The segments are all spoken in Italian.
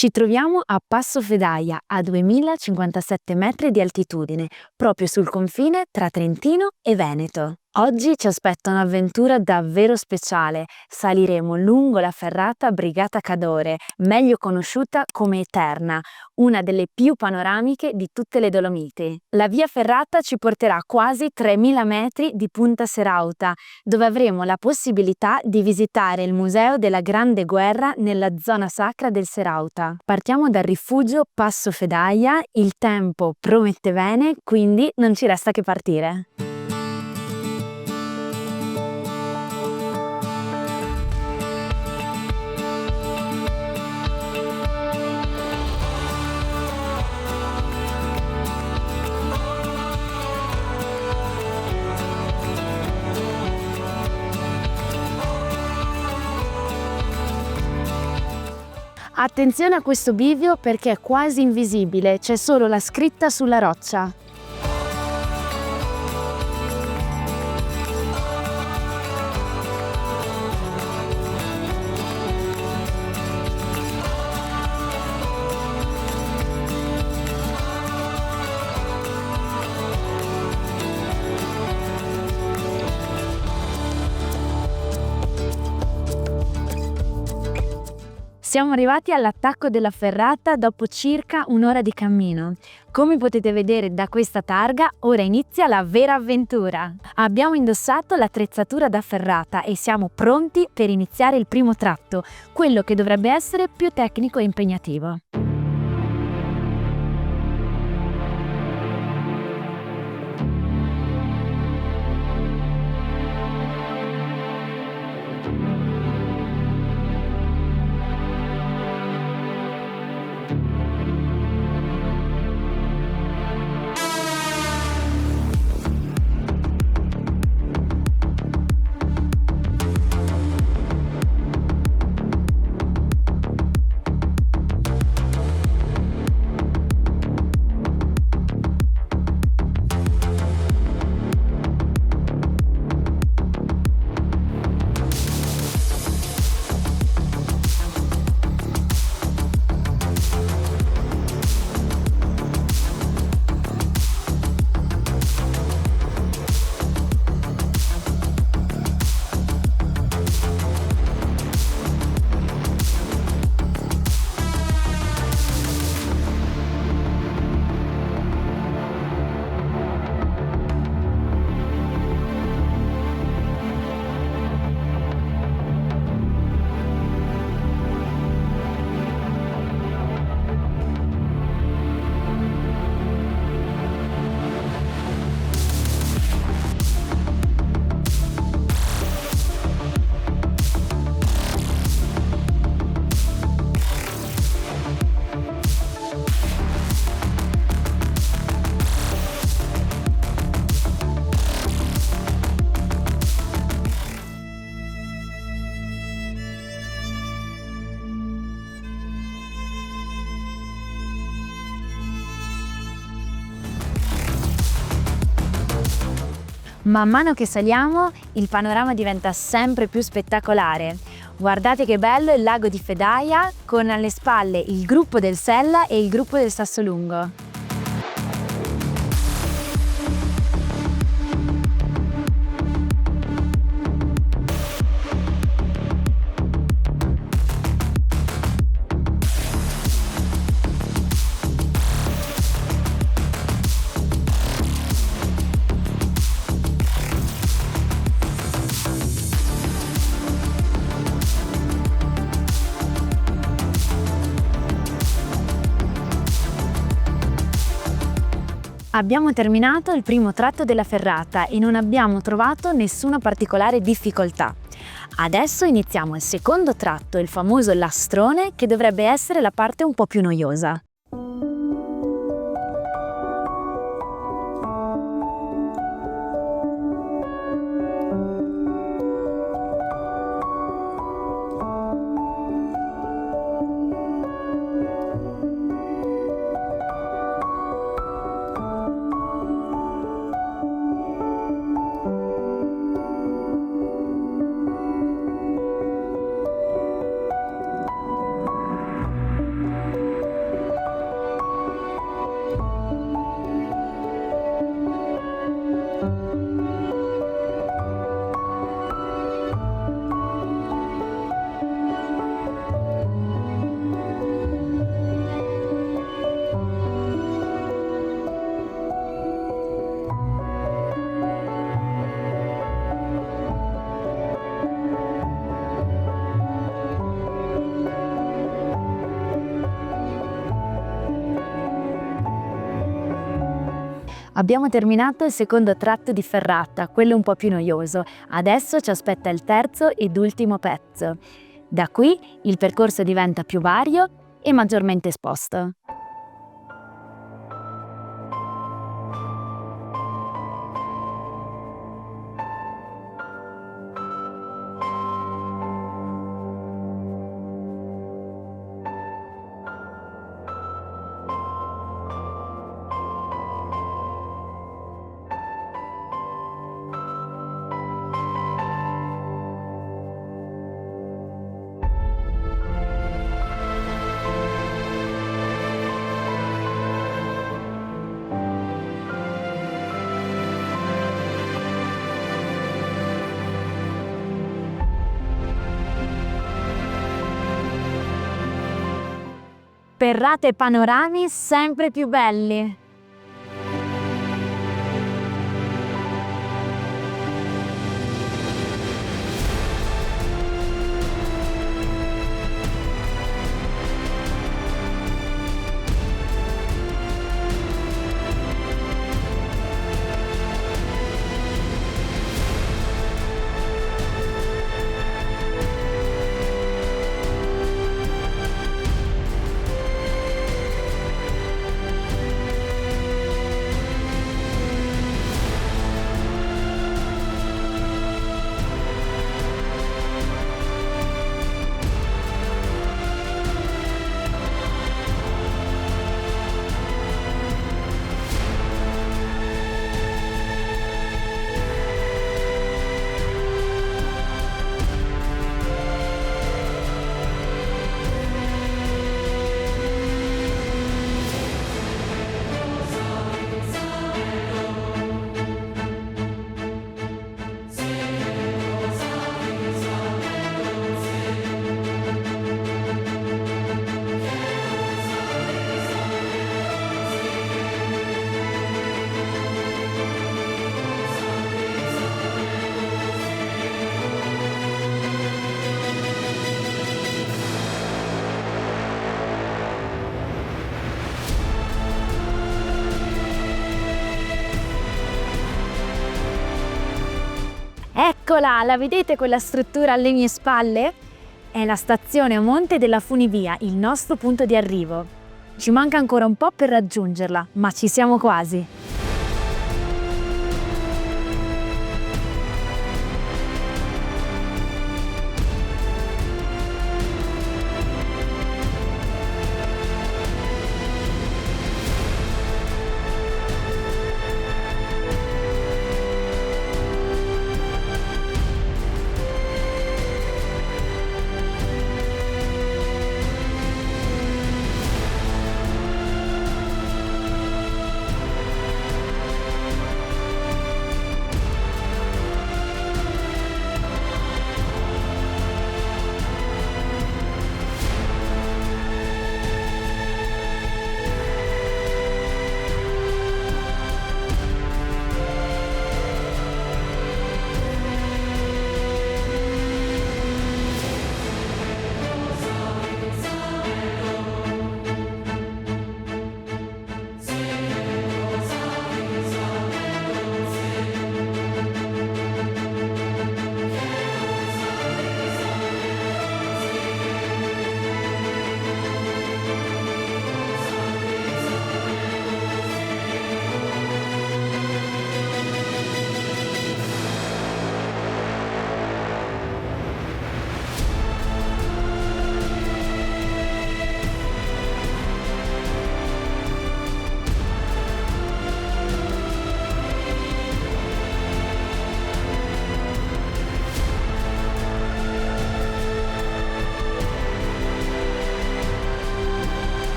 Ci troviamo a Passo Fedaia, a 2057 metri di altitudine, proprio sul confine tra Trentino e Veneto. Oggi ci aspetta un'avventura davvero speciale. Saliremo lungo la ferrata Brigata Cadore, meglio conosciuta come Eterna, una delle più panoramiche di tutte le Dolomiti. La via ferrata ci porterà a quasi 3000 metri di Punta Serauta, dove avremo la possibilità di visitare il Museo della Grande Guerra nella zona sacra del Serauta. Partiamo dal rifugio Passo Fedaia, il tempo promette bene, quindi non ci resta che partire. Attenzione a questo bivio perché è quasi invisibile, c'è solo la scritta sulla roccia. Siamo arrivati all'attacco della ferrata dopo circa un'ora di cammino. Come potete vedere da questa targa, ora inizia la vera avventura. Abbiamo indossato l'attrezzatura da ferrata e siamo pronti per iniziare il primo tratto, quello che dovrebbe essere più tecnico e impegnativo. Man mano che saliamo, il panorama diventa sempre più spettacolare. Guardate che bello il lago di Fedaia, con alle spalle il gruppo del Sella e il gruppo del Sassolungo. Abbiamo terminato il primo tratto della ferrata e non abbiamo trovato nessuna particolare difficoltà. Adesso iniziamo il secondo tratto, il famoso lastrone, che dovrebbe essere la parte un po' più noiosa. Abbiamo terminato il secondo tratto di ferrata, quello un po' più noioso. Adesso ci aspetta il terzo ed ultimo pezzo. Da qui il percorso diventa più vario e maggiormente esposto. Ferrate e panorami sempre più belli. Eccola, la vedete quella struttura alle mie spalle? È la stazione a monte della funivia, il nostro punto di arrivo. Ci manca ancora un po' per raggiungerla, ma ci siamo quasi.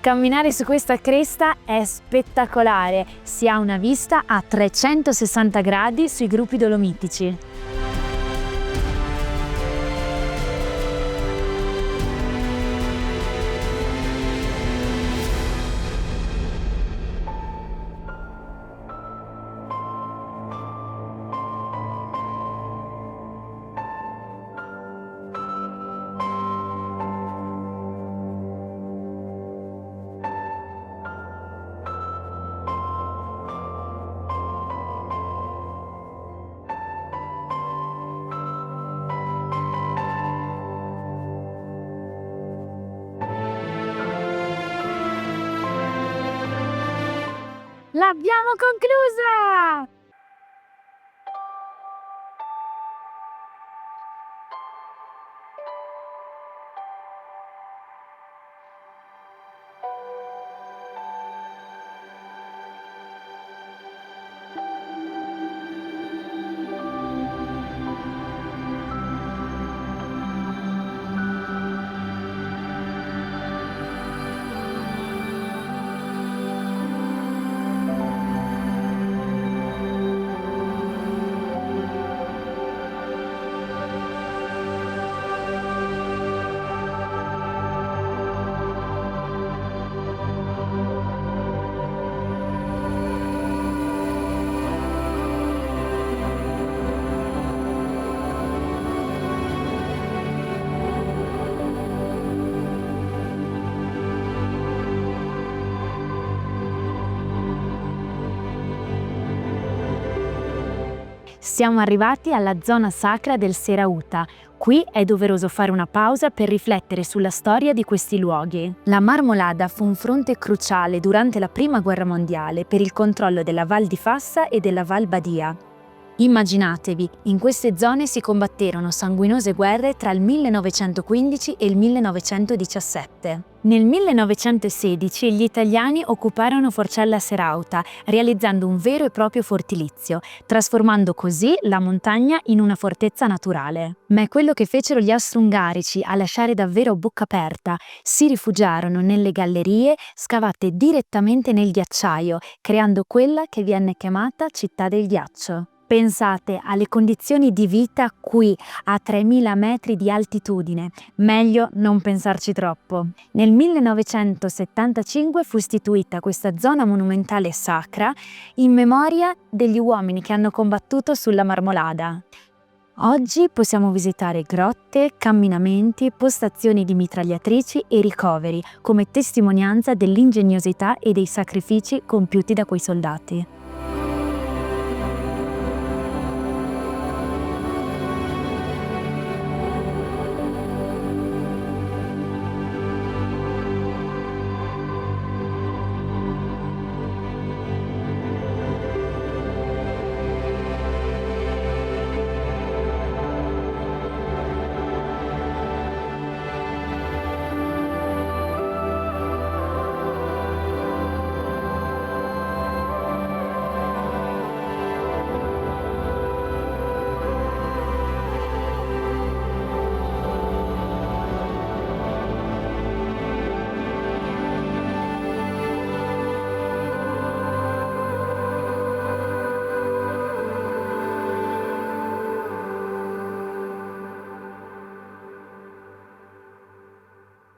Camminare su questa cresta è spettacolare, si ha una vista a 360 gradi sui gruppi dolomitici. L'abbiamo conclusa! Siamo arrivati alla zona sacra del Serauta. Qui è doveroso fare una pausa per riflettere sulla storia di questi luoghi. La Marmolada fu un fronte cruciale durante la Prima Guerra Mondiale per il controllo della Val di Fassa e della Val Badia. Immaginatevi, in queste zone si combatterono sanguinose guerre tra il 1915 e il 1917. Nel 1916 gli italiani occuparono Forcella Serauta, realizzando un vero e proprio fortilizio, trasformando così la montagna in una fortezza naturale. Ma è quello che fecero gli austro-ungarici a lasciare davvero a bocca aperta. Si rifugiarono nelle gallerie scavate direttamente nel ghiacciaio, creando quella che viene chiamata Città del Ghiaccio. Pensate alle condizioni di vita qui, a 3000 metri di altitudine. Meglio non pensarci troppo. Nel 1975 fu istituita questa zona monumentale sacra in memoria degli uomini che hanno combattuto sulla Marmolada. Oggi possiamo visitare grotte, camminamenti, postazioni di mitragliatrici e ricoveri come testimonianza dell'ingegnosità e dei sacrifici compiuti da quei soldati.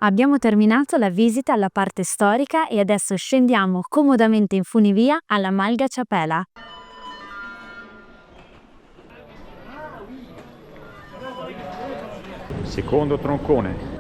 Abbiamo terminato la visita alla parte storica e adesso scendiamo comodamente in funivia alla Malga Chapela. Secondo troncone.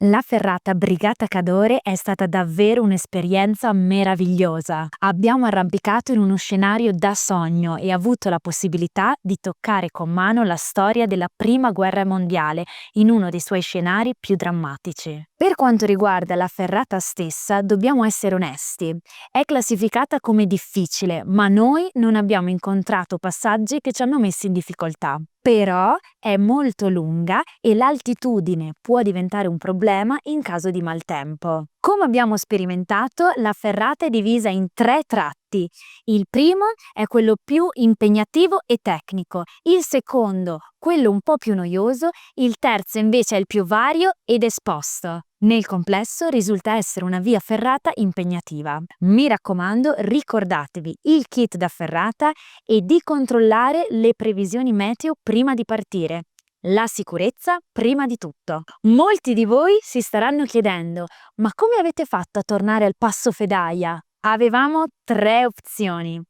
La ferrata Brigata Cadore è stata davvero un'esperienza meravigliosa. Abbiamo arrampicato in uno scenario da sogno e avuto la possibilità di toccare con mano la storia della Prima Guerra Mondiale in uno dei suoi scenari più drammatici. Per quanto riguarda la ferrata stessa, dobbiamo essere onesti. È classificata come difficile, ma noi non abbiamo incontrato passaggi che ci hanno messi in difficoltà. Però è molto lunga e l'altitudine può diventare un problema in caso di maltempo. Come abbiamo sperimentato, la ferrata è divisa in 3 tratti. Il primo è quello più impegnativo e tecnico, il secondo quello un po' più noioso, il terzo invece è il più vario ed esposto. Nel complesso risulta essere una via ferrata impegnativa. Mi raccomando, ricordatevi il kit da ferrata e di controllare le previsioni meteo prima di partire. La sicurezza prima di tutto. Molti di voi si staranno chiedendo: ma come avete fatto a tornare al Passo Fedaia? Avevamo 3 opzioni: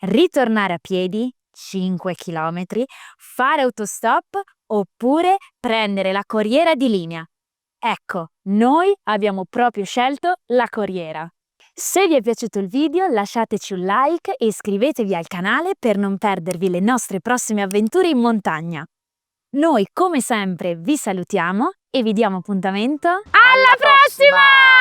ritornare a piedi, 5 km, fare autostop oppure prendere la corriera di linea. Ecco, noi abbiamo proprio scelto la corriera. Se vi è piaciuto il video lasciateci un like e iscrivetevi al canale per non perdervi le nostre prossime avventure in montagna. Noi come sempre vi salutiamo e vi diamo appuntamento alla prossima!